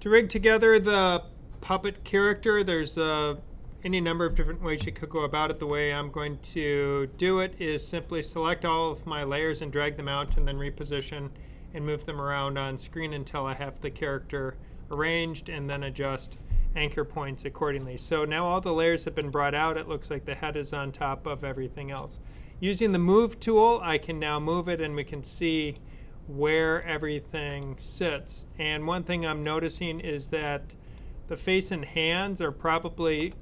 To rig together the puppet character, there's any number of different ways you could go about it. The way I'm going to do it is simply select all of my layers and drag them out and then reposition and move them around on screen until I have the character arranged, and then adjust anchor points accordingly. So now all the layers have been brought out. It looks like the head is on top of everything else. Using the move tool, I can now move it and we can see where everything sits. And one thing I'm noticing is that the face and hands are probably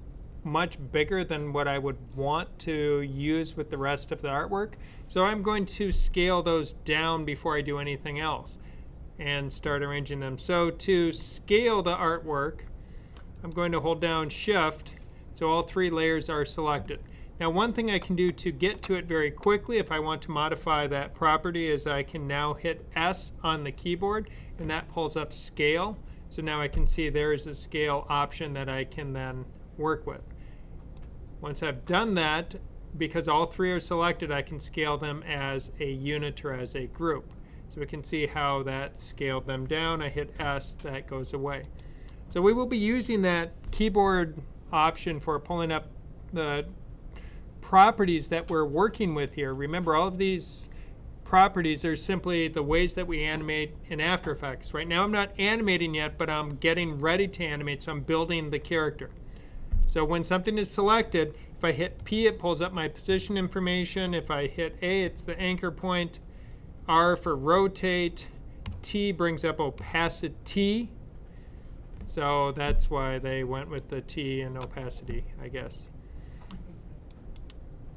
much bigger than what I would want to use with the rest of the artwork. So I'm going to scale those down before I do anything else and start arranging them. So to scale the artwork, I'm going to hold down Shift so all three layers are selected. Now one thing I can do to get to it very quickly if I want to modify that property is I can now hit S on the keyboard and that pulls up scale. So now I can see there is a scale option that I can then work with. Once I've done that, because all three are selected, I can scale them as a unit or as a group. So we can see how that scaled them down. I hit S, that goes away. So we will be using that keyboard option for pulling up the properties that we're working with here. Remember, all of these properties are simply the ways that we animate in After Effects. Right now I'm not animating yet, but I'm getting ready to animate, so I'm building the character. So when something is selected, if I hit P, it pulls up my position information. If I hit A, it's the anchor point. R for rotate. T brings up opacity. So that's why they went with the T and opacity, I guess.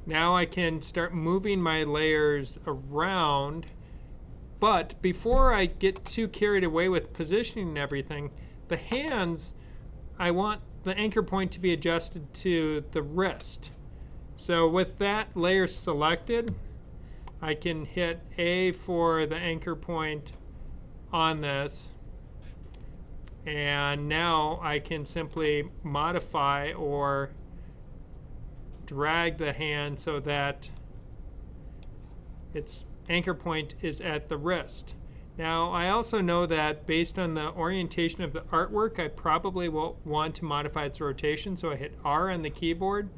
Now I can start moving my layers around. But before I get too carried away with positioning and everything, the hands, I want the anchor point to be adjusted to the wrist. So with that layer selected, I can hit A for the anchor point on this. And now I can simply modify or drag the hand so that its anchor point is at the wrist. Now I also know that based on the orientation of the artwork, I probably will want to modify its rotation. So I hit R on the keyboard,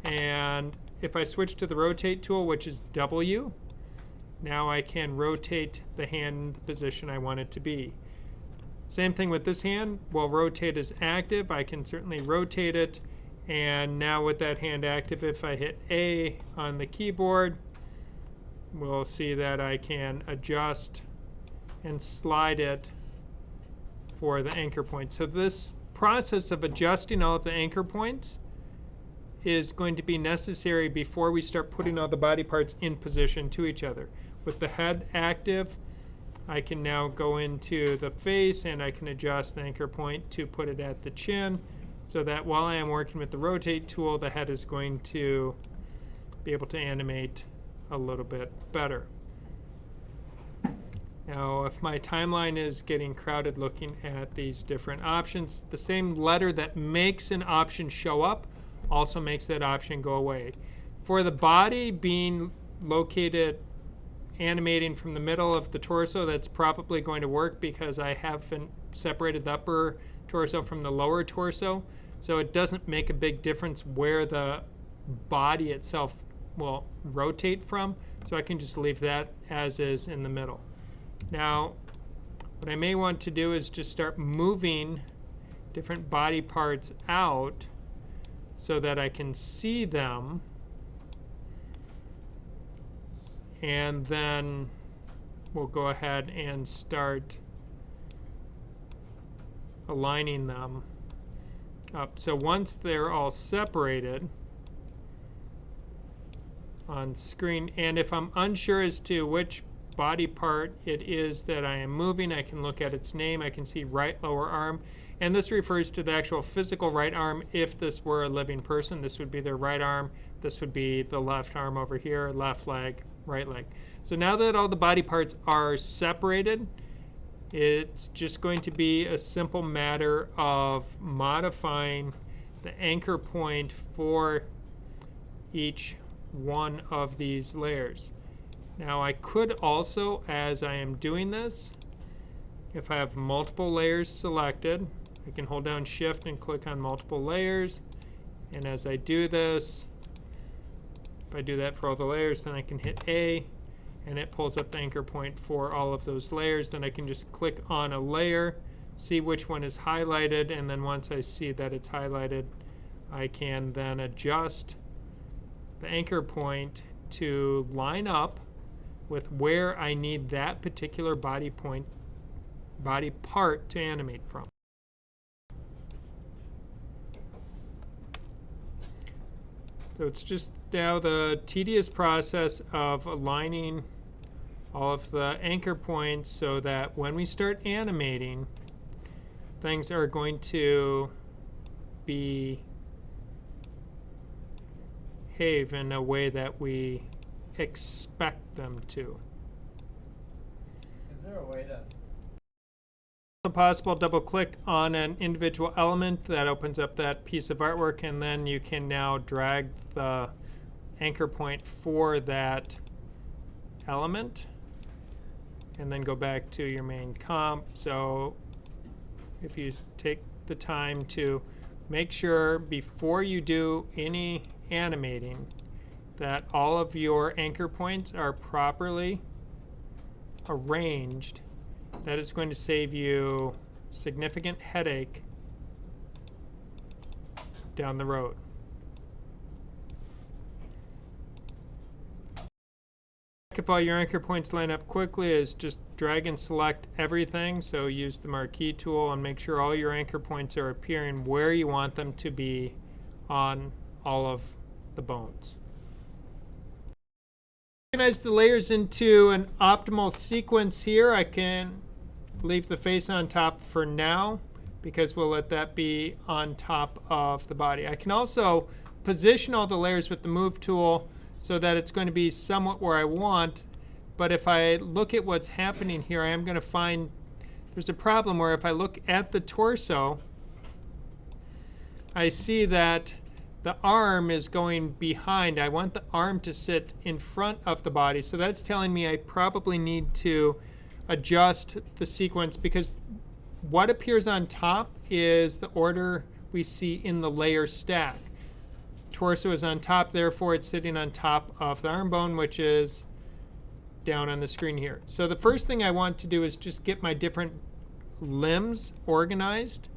and if I switch to the rotate tool, which is W, now I can rotate the hand in the position I want it to be. Same thing with this hand. While rotate is active, I can certainly rotate it. And now with that hand active, if I hit A on the keyboard, we'll see that I can adjust and slide it for the anchor point. So this process of adjusting all of the anchor points is going to be necessary before we start putting all the body parts in position to each other. With the head active, I can now go into the face and I can adjust the anchor point to put it at the chin, so that while I am working with the rotate tool, the head is going to be able to animate a little bit better. Now, if my timeline is getting crowded looking at these different options, the same letter that makes an option show up also makes that option go away. For the body being located animating from the middle of the torso, that's probably going to work because I haven't separated the upper torso from the lower torso. So it doesn't make a big difference where the body itself will rotate from. So I can just leave that as is in the middle. Now, what I may want to do is just start moving different body parts out so that I can see them. And then we'll go ahead and start aligning them up. So once they're all separated on screen, and if I'm unsure as to which body part it is that I am moving, I can look at its name. I can see right lower arm, and this refers to the actual physical right arm. If this were a living person, this would be their right arm. This would be the left arm over here, left leg, right leg. So now that all the body parts are separated, it's just going to be a simple matter of modifying the anchor point for each one of these layers. Now I could also, as I am doing this, if I have multiple layers selected, I can hold down Shift and click on multiple layers. And as I do this, if I do that for all the layers, then I can hit A, and it pulls up the anchor point for all of those layers. Then I can just click on a layer, see which one is highlighted, and then once I see that it's highlighted, I can then adjust the anchor point to line up with where I need that particular body part to animate from. So it's just now the tedious process of aligning all of the anchor points so that when we start animating, things are going to behave in a way that we expect them to. Is there a way to... It's possible double click on an individual element that opens up that piece of artwork, and then you can now drag the anchor point for that element and then go back to your main comp. So if you take the time to make sure before you do any animating that all of your anchor points are properly arranged, that is going to save you significant headache down the road. If all your anchor points line up quickly is just drag and select everything. So use the marquee tool and make sure all your anchor points are appearing where you want them to be on all of the bones. Organize the layers into an optimal sequence here. I can leave the face on top for now because we'll let that be on top of the body. I can also position all the layers with the move tool so that it's going to be somewhat where I want. But if I look at what's happening here, I am going to find there's a problem where if I look at the torso, I see that the arm is going behind. I want the arm to sit in front of the body. So that's telling me I probably need to adjust the sequence, because what appears on top is the order we see in the layer stack. Torso is on top, therefore it's sitting on top of the arm bone, which is down on the screen here. So the first thing I want to do is just get my different limbs organized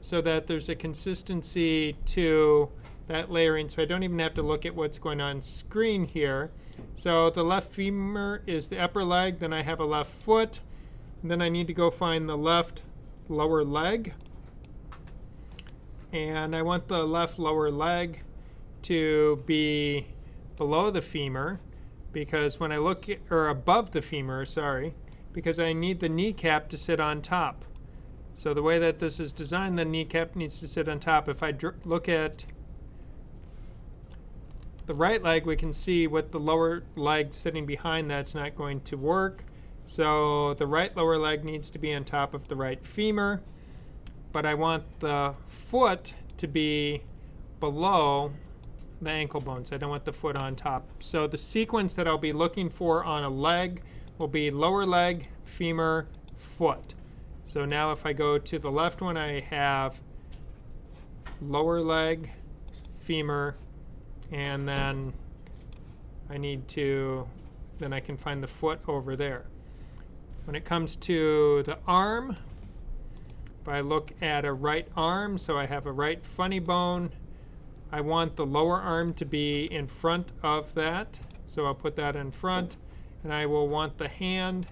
so that there's a consistency to that layering, so I don't even have to look at what's going on screen here. So the left femur is the upper leg, then I have a left foot, and then I need to go find the left lower leg. And I want the left lower leg to be below the femur, because when I look at, or above the femur, sorry, because I need the kneecap to sit on top. So the way that this is designed, the kneecap needs to sit on top. If I look at the right leg, we can see with the lower leg sitting behind, that's not going to work. So the right lower leg needs to be on top of the right femur, but I want the foot to be below the ankle bones. I don't want the foot on top. So the sequence that I'll be looking for on a leg will be lower leg, femur, foot. So now if I go to the left one, I have lower leg, femur, and then I need to, then I can find the foot over there. When it comes to the arm, if I look at a right arm, so I have a right funny bone, I want the lower arm to be in front of that. So I'll put that in front, and I will want the hand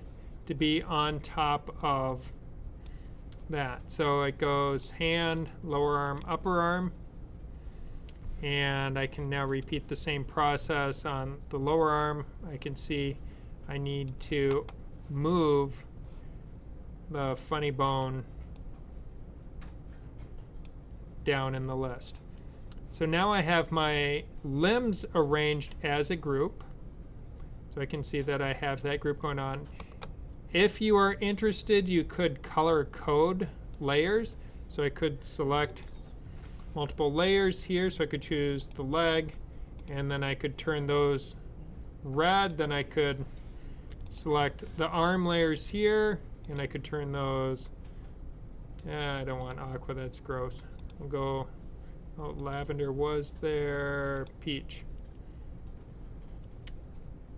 to be on top of that. So it goes hand, lower arm, upper arm. And I can now repeat the same process on the lower arm. I can see I need to move the funny bone down in the list. So now I have my limbs arranged as a group. So I can see that I have that group going on. If you are interested, you could color code layers. So I could select multiple layers here, so I could choose the leg, and then I could turn those red. Then I could select the arm layers here, And I could turn those. I don't want aqua, that's gross. We'll go, oh, lavender was there, peach.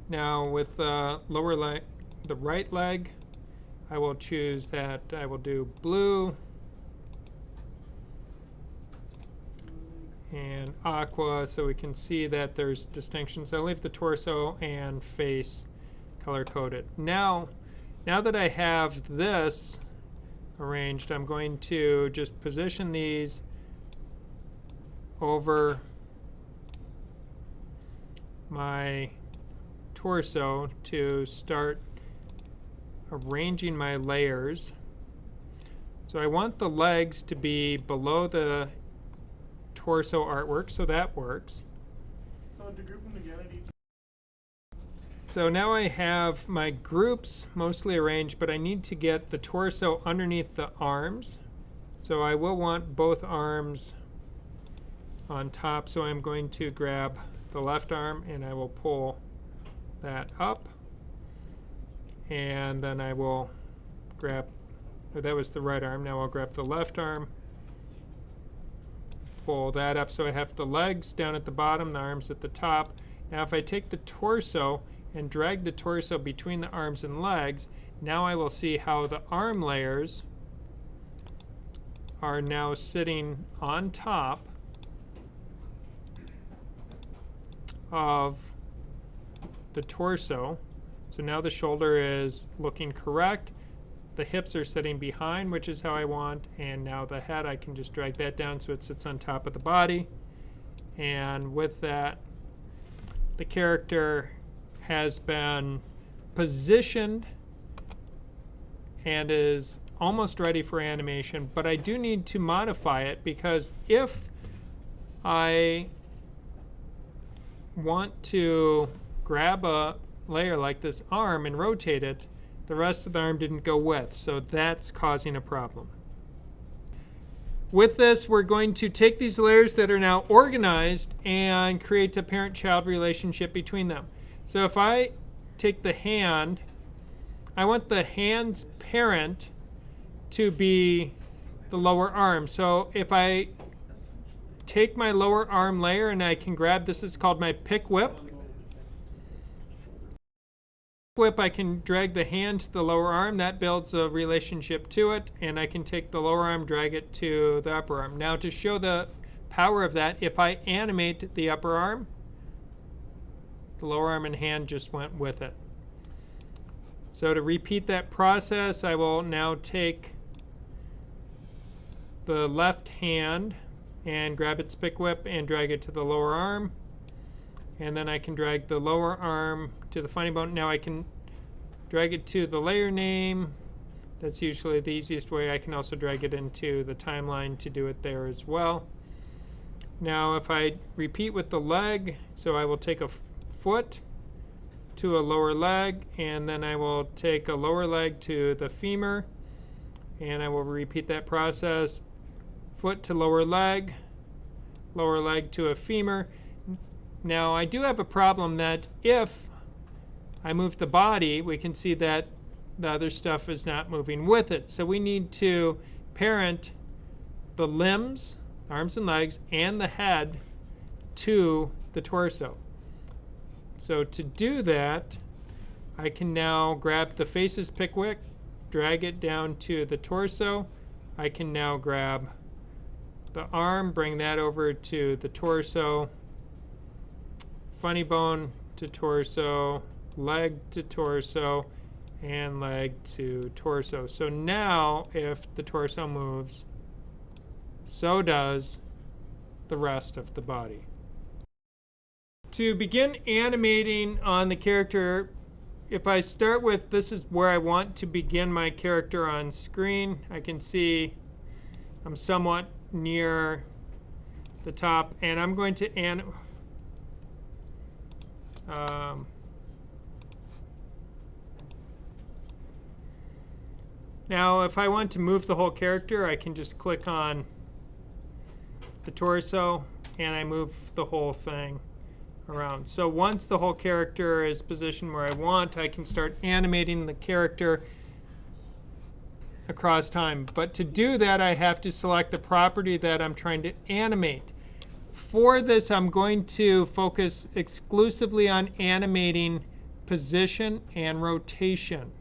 Now with the lower leg, the right leg, I will choose that I will do blue and aqua so we can see that there's distinctions. I'll leave the torso and face color coded. Now that I have this arranged, I'm going to just position these over my torso to start arranging my layers. So I want the legs to be below the torso artwork, so that works. So to group them together, so now I have my groups mostly arranged, but I need to get the torso underneath the arms. So I will want both arms on top, so I'm going to grab the left arm and I will pull that up, and then I will grab, oh, that was the right arm, now I'll grab the left arm, pull that up, so I have the legs down at the bottom, the arms at the top. Now if I take the torso and drag the torso between the arms and legs, now I will see how the arm layers are now sitting on top of the torso. So now the shoulder is looking correct. The hips are sitting behind, which is how I want. And now the head, I can just drag that down so it sits on top of the body. And with that, the character has been positioned and is almost ready for animation. But I do need to modify it, because if I want to grab a layer like this arm and rotate it, the rest of the arm didn't go with, so that's causing a problem. With this, we're going to take these layers that are now organized and create a parent-child relationship between them. So if I take the hand, I want the hand's parent to be the lower arm. So if I take my lower arm layer and I can grab, this is called my pick whip. I can drag the hand to the lower arm. That builds a relationship to it. And I can take the lower arm, drag it to the upper arm. Now to show the power of that, if I animate the upper arm, the lower arm and hand just went with it. So to repeat that process, I will now take the left hand and grab its pick whip and drag it to the lower arm. And then I can drag the lower arm to the funny bone. Now I can drag it to the layer name. That's usually the easiest way. I can also drag it into the timeline to do it there as well. Now if I repeat with the leg, so I will take a foot to a lower leg, and then I will take a lower leg to the femur, and I will repeat that process. Foot to lower leg to a femur. Now I do have a problem that if I move the body, we can see that the other stuff is not moving with it. So we need to parent the limbs, arms and legs, and the head to the torso. So to do that, I can now grab the face's pick whip, drag it down to the torso. I can now grab the arm, bring that over to the torso, funny bone to torso, leg to torso, and leg to torso. So now if the torso moves, so does the rest of the body. To begin animating on the character, if I start with, this is where I want to begin my character on screen, I can see I'm somewhat near the top, and I'm going to now if I want to move the whole character, I can just click on the torso and I move the whole thing around. So once the whole character is positioned where I want, I can start animating the character across time. But to do that, I have to select the property that I'm trying to animate. For this, I'm going to focus exclusively on animating position and rotation.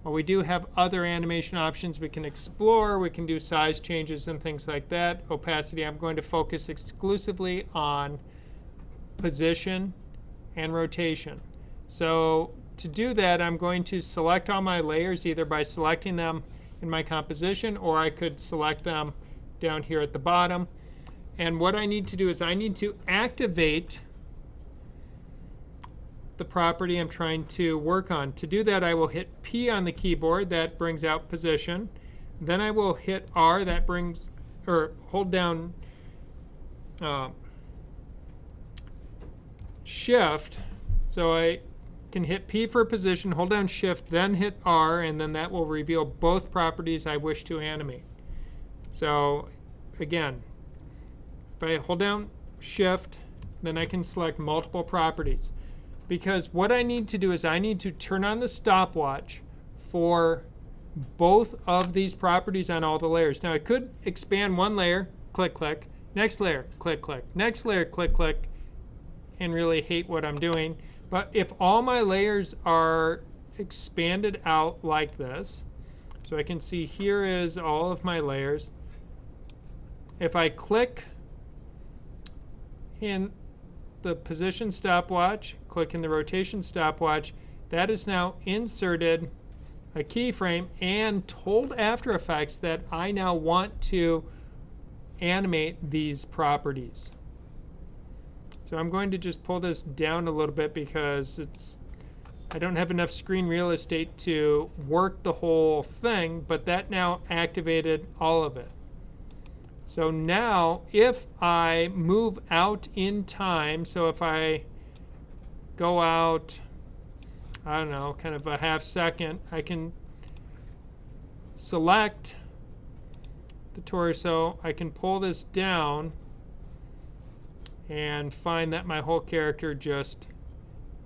Well, we do have other animation options we can explore. We can do size changes and things like that. Opacity, I'm going to focus exclusively on position and rotation. So to do that, I'm going to select all my layers either by selecting them in my composition, or I could select them down here at the bottom. And what I need to do is I need to activate the property I'm trying to work on. To do that, I will hit P on the keyboard. That brings out position. Then I will hit R. That brings, or hold down Shift. So I can hit P for position, hold down Shift, then hit R, and then that will reveal both properties I wish to animate. So again, if I hold down Shift, then I can select multiple properties. Because what I need to do is I need to turn on the stopwatch for both of these properties on all the layers. Now I could expand one layer, click, click, next layer, click, click, next layer, click, click, and really hate what I'm doing. But if all my layers are expanded out like this, so I can see here is all of my layers. If I click in the position stopwatch, click in the rotation stopwatch, that is now inserted a keyframe and told After Effects that I now want to animate these properties. So I'm going to just pull this down a little bit because I don't have enough screen real estate to work the whole thing, but that now activated all of it. So now if I move out in time, so if I go out, I don't know, kind of a half second, I can select the torso, I can pull this down and find that my whole character just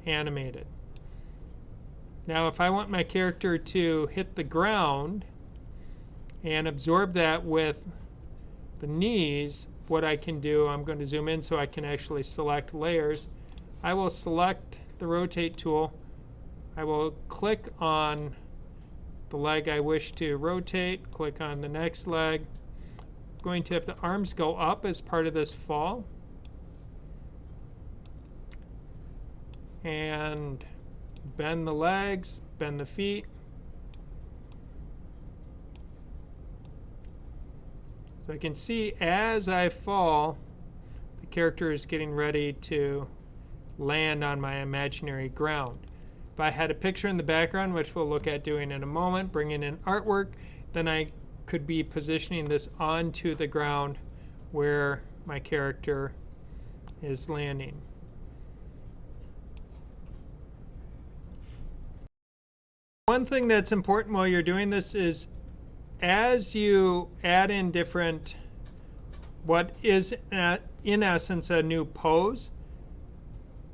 animated. Now if I want my character to hit the ground and absorb that with the knees, what I can do, I'm going to zoom in so I can actually select layers. I will select the rotate tool. I will click on the leg I wish to rotate, click on the next leg. I'm going to have the arms go up as part of this fall. And bend the legs, bend the feet. So I can see as I fall, the character is getting ready to land on my imaginary ground. If I had a picture in the background, which we'll look at doing in a moment, bringing in artwork, then I could be positioning this onto the ground where my character is landing. One thing that's important while you're doing this is as you add in different, what is in essence a new pose,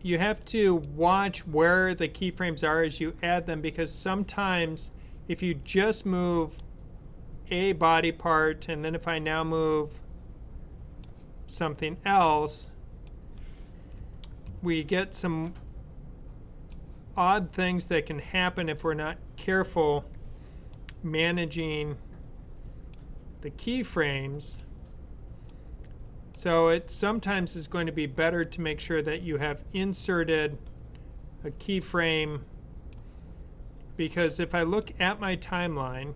you have to watch where the keyframes are as you add them, because sometimes if you just move a body part and then if I now move something else, we get some odd things that can happen if we're not careful managing the keyframes. So it sometimes is going to be better to make sure that you have inserted a keyframe, because if I look at my timeline,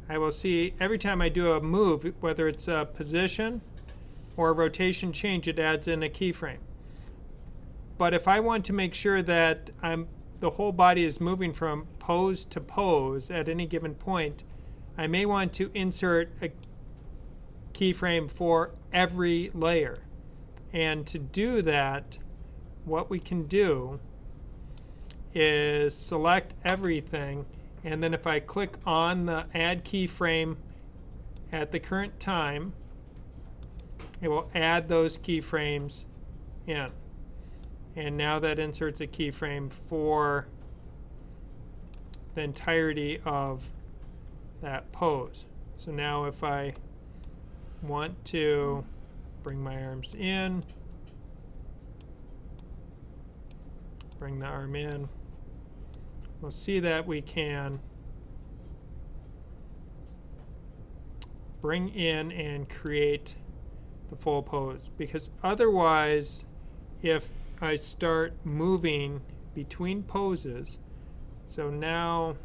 I will see every time I do a move, whether it's a position or a rotation change, it adds in a keyframe. But if I want to make sure that the whole body is moving from pose to pose at any given point, I may want to insert a keyframe for every layer. And to do that, what we can do is select everything, and then if I click on the add keyframe at the current time, it will add those keyframes in. And now that inserts a keyframe for the entirety of that pose. So now if I want to bring my arms in, bring the arm in, we'll see that we can bring in and create the full pose, because otherwise if I start moving between poses, so now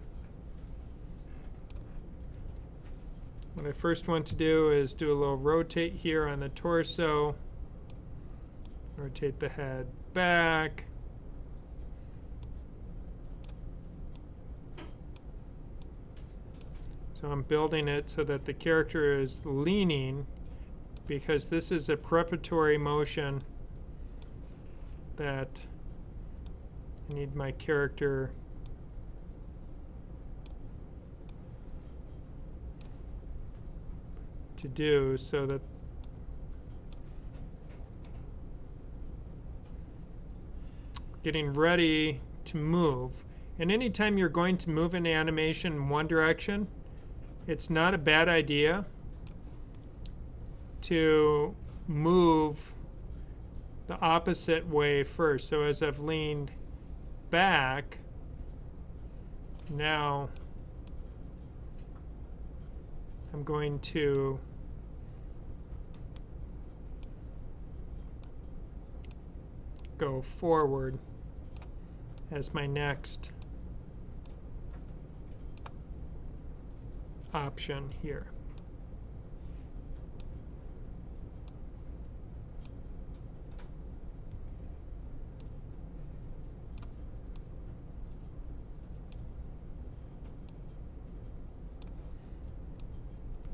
what I first want to do is do a little rotate here on the torso, rotate the head back, so I'm building it so that the character is leaning, because this is a preparatory motion that I need my character to do, so that getting ready to move. And anytime you're going to move an animation in one direction, it's not a bad idea to move the opposite way first. So as I've leaned back, now I'm going to go forward as my next option here.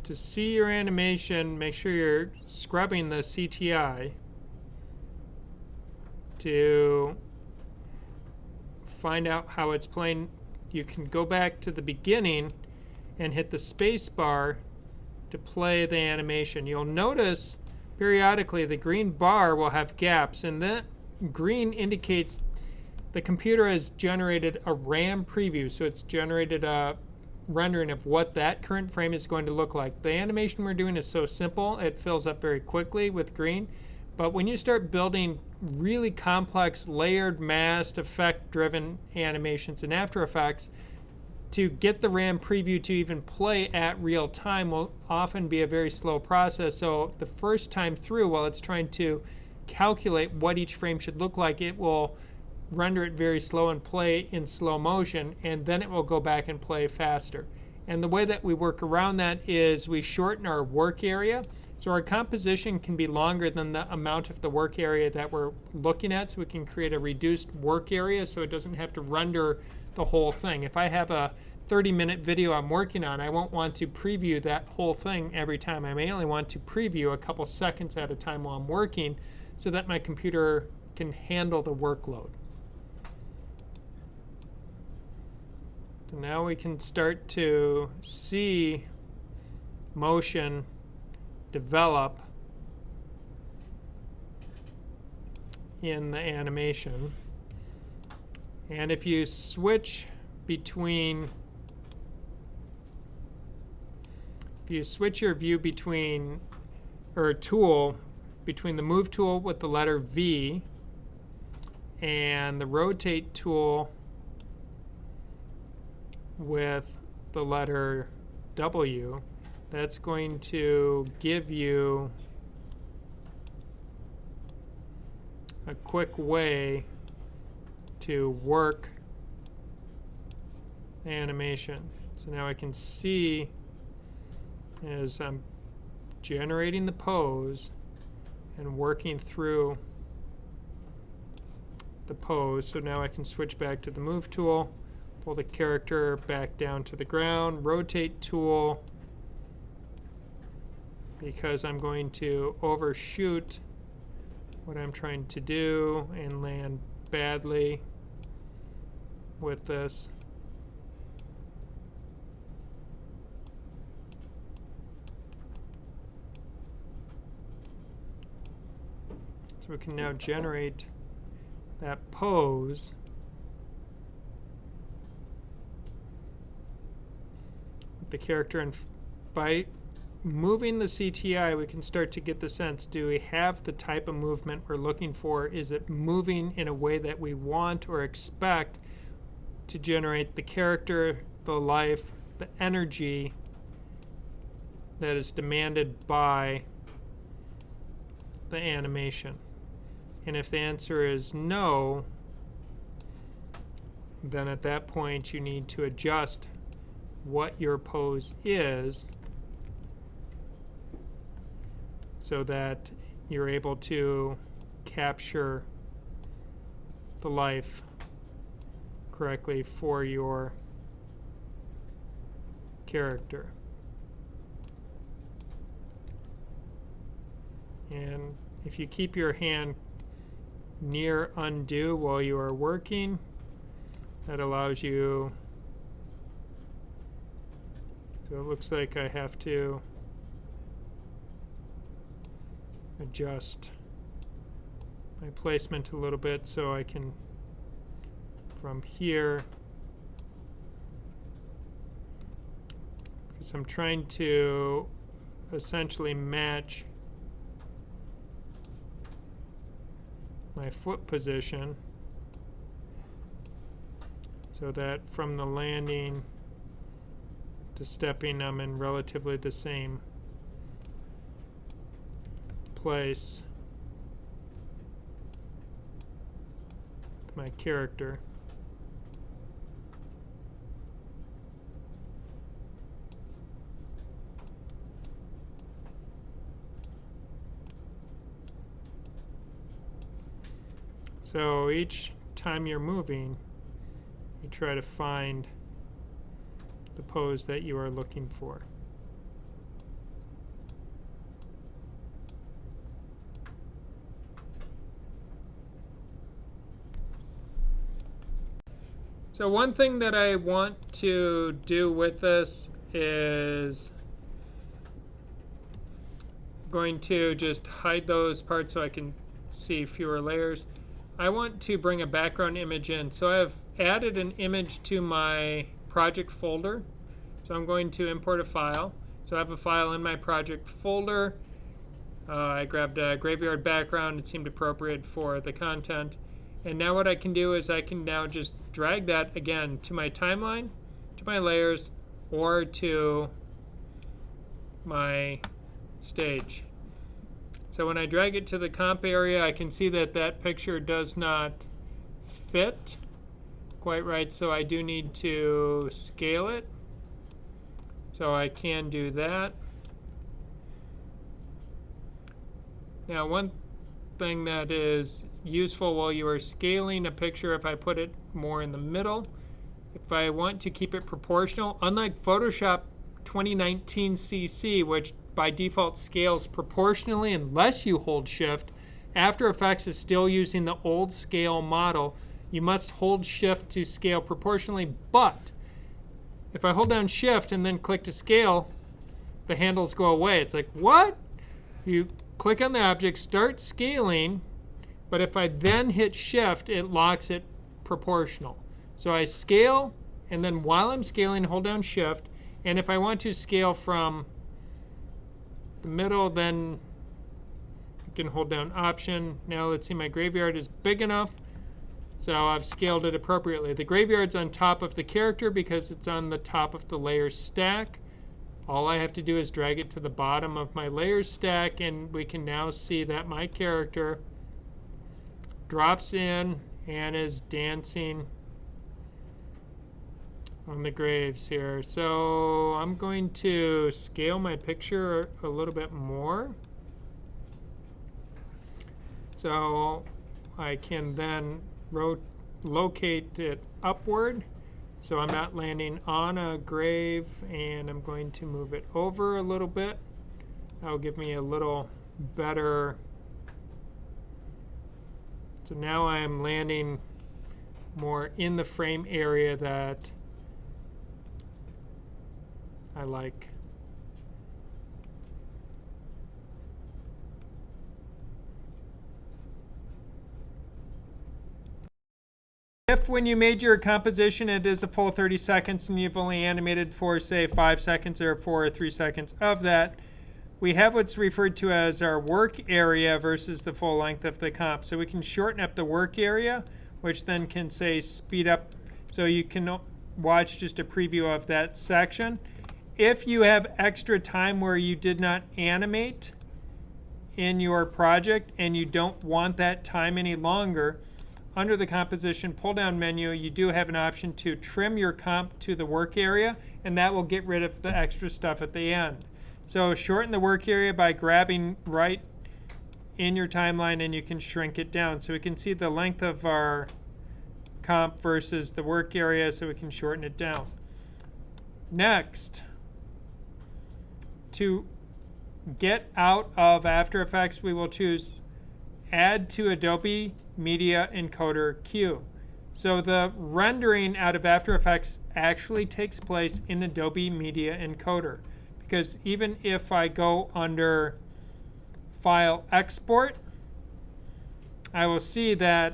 To see your animation, make sure you're scrubbing the CTI to find out how it's playing. You can go back to the beginning and hit the space bar to play the animation. You'll notice periodically the green bar will have gaps, and that green indicates the computer has generated a RAM preview, so it's generated a rendering of what that current frame is going to look like. The animation we're doing is so simple, it fills up very quickly with green. But when you start building really complex, layered, masked, effect-driven animations in After Effects, to get the RAM preview to even play at real time will often be a very slow process. So the first time through, while it's trying to calculate what each frame should look like, it will render it very slow and play in slow motion, and then it will go back and play faster. And the way that we work around that is we shorten our work area. So our composition can be longer than the amount of the work area that we're looking at, so we can create a reduced work area so it doesn't have to render the whole thing. If I have a 30-minute video I'm working on, I won't want to preview that whole thing every time. I may only want to preview a couple seconds at a time while I'm working so that my computer can handle the workload. So now we can start to see motion develop in the animation. And if you switch between, if you switch your view between, or tool, between the move tool with the letter V and the rotate tool with the letter W, that's going to give you a quick way to work the animation. So now I can see as I'm generating the pose and working through the pose. So now I can switch back to the move tool, pull the character back down to the ground, rotate tool, because I'm going to overshoot what I'm trying to do and land badly with this. So we can now generate that pose with the character, and by moving the CTI, we can start to get the sense, do we have the type of movement we're looking for? Is it moving in a way that we want or expect to generate the character, the life, the energy that is demanded by the animation? And if the answer is no, then at that point you need to adjust what your pose is so that you're able to capture the life correctly for your character. And if you keep your hand near undo while you are working, that allows you, so it looks like I have to adjust my placement a little bit so I can, from here, because I'm trying to essentially match my foot position so that from the landing to stepping I'm in relatively the same place with my character. So each time you're moving, you try to find the pose that you are looking for. So one thing that I want to do with this is going to just hide those parts so I can see fewer layers. I want to bring a background image in. So I've added an image to my project folder. So I'm going to import a file. So I have a file in my project folder. I grabbed a graveyard background. It seemed appropriate for the content. And now what I can do is I can now just drag that again to my timeline, to my layers, or to my stage. So when I drag it to the comp area, I can see that that picture does not fit quite right, so I do need to scale it. So I can do that. Now one thing that is useful while you are scaling a picture, if I put it more in the middle, if I want to keep it proportional, unlike Photoshop 2019 CC, which by default scales proportionally unless you hold shift, After Effects is still using the old scale model. You must hold shift to scale proportionally, but if I hold down shift and then click to scale, the handles go away. It's like, what? You click on the object, start scaling, but if I then hit shift, it locks it proportional. So I scale, and then while I'm scaling, hold down shift, and if I want to scale from the middle, then I can hold down option. Now let's see, my graveyard is big enough, so I've scaled it appropriately. The graveyard's on top of the character because it's on the top of the layer stack. All I have to do is drag it to the bottom of my layers stack, and we can now see that my character drops in and is dancing on the graves here. So I'm going to scale my picture a little bit more, so I can then locate it upward, so I'm not landing on a grave, and I'm going to move it over a little bit. That will give me a little better. So now I am landing more in the frame area that I like. If when you made your composition it is a full 30 seconds and you've only animated for say 5 seconds or 4 or 3 seconds of that, we have what's referred to as our work area versus the full length of the comp. So we can shorten up the work area, which then can say speed up so you can watch just a preview of that section. If you have extra time where you did not animate in your project and you don't want that time any longer, under the composition pull down menu, you do have an option to trim your comp to the work area, and that will get rid of the extra stuff at the end. So shorten the work area by grabbing right in your timeline and you can shrink it down. So we can see the length of our comp versus the work area, so we can shorten it down. Next, to get out of After Effects, we will choose Add to Adobe Media Encoder Queue. So the rendering out of After Effects actually takes place in Adobe Media Encoder, because even if I go under File Export, I will see that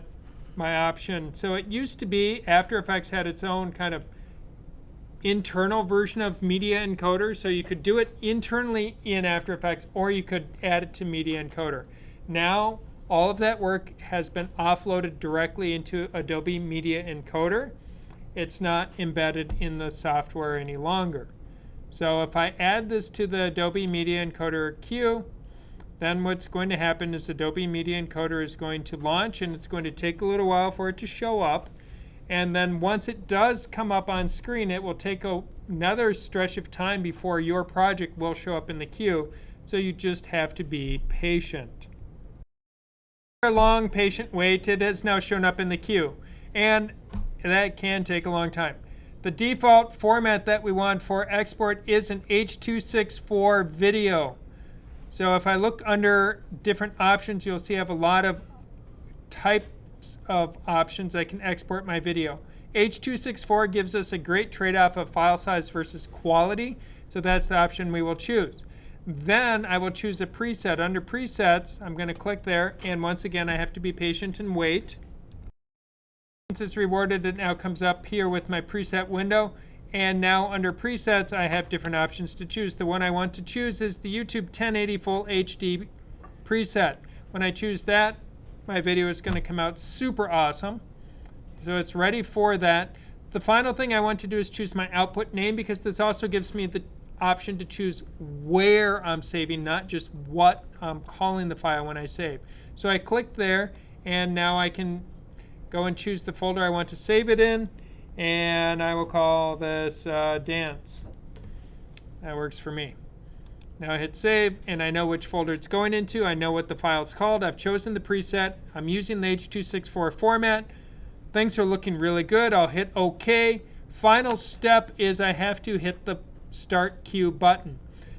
my option, so it used to be After Effects had its own kind of internal version of Media Encoder, so you could do it internally in After Effects or you could add it to Media Encoder. Now all of that work has been offloaded directly into Adobe Media Encoder. It's not embedded in the software any longer. So if I add this to the Adobe Media Encoder queue, then what's going to happen is Adobe Media Encoder is going to launch, and it's going to take a little while for it to show up. And then once it does come up on screen, it will take another stretch of time before your project will show up in the queue. So you just have to be patient. A long patient wait, it has now shown up in the queue, and that can take a long time. The default format that we want for export is an H.264 video. So if I look under different options, you'll see I have a lot of types of options I can export my video. H.264 gives us a great trade-off of file size versus quality, so that's the option we will choose. Then I will choose a preset. Under presets, I'm going to click there, and once again I have to be patient and wait. Once it's rewarded, it now comes up here with my preset window, and now under presets I have different options to choose. The one I want to choose is the YouTube 1080 Full HD preset. When I choose that, my video is going to come out super awesome. So it's ready for that. The final thing I want to do is choose my output name, because this also gives me the option to choose where I'm saving, not just what I'm calling the file when I save. So I click there, and now I can go and choose the folder I want to save it in, and I will call this dance. That works for me. Now I hit save, and I know which folder it's going into. I know what the file's called. I've chosen the preset. I'm using the H.264 format. Things are looking really good. I'll hit OK. Final step is I have to hit the Start Queue button.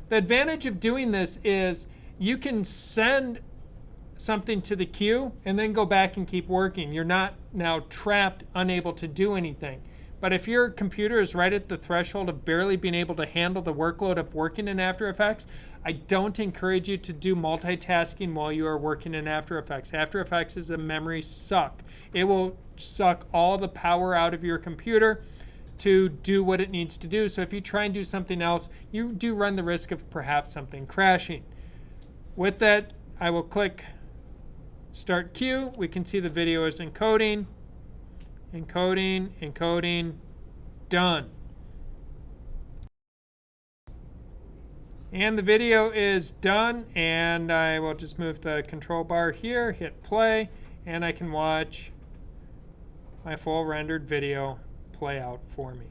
The advantage of doing this is you can send something to the queue and then go back and keep working. You're not now trapped, unable to do anything. But if your computer is right at the threshold of barely being able to handle the workload of working in After Effects, I don't encourage you to do multitasking while you are working in After Effects. After Effects is a memory suck. It will suck all the power out of your computer to do what it needs to do. So if you try and do something else, you do run the risk of perhaps something crashing. With that, I will click Start Queue. We can see the video is encoding, encoding, encoding, done. And the video is done, and I will just move the control bar here, hit play, and I can watch my full rendered video play out for me.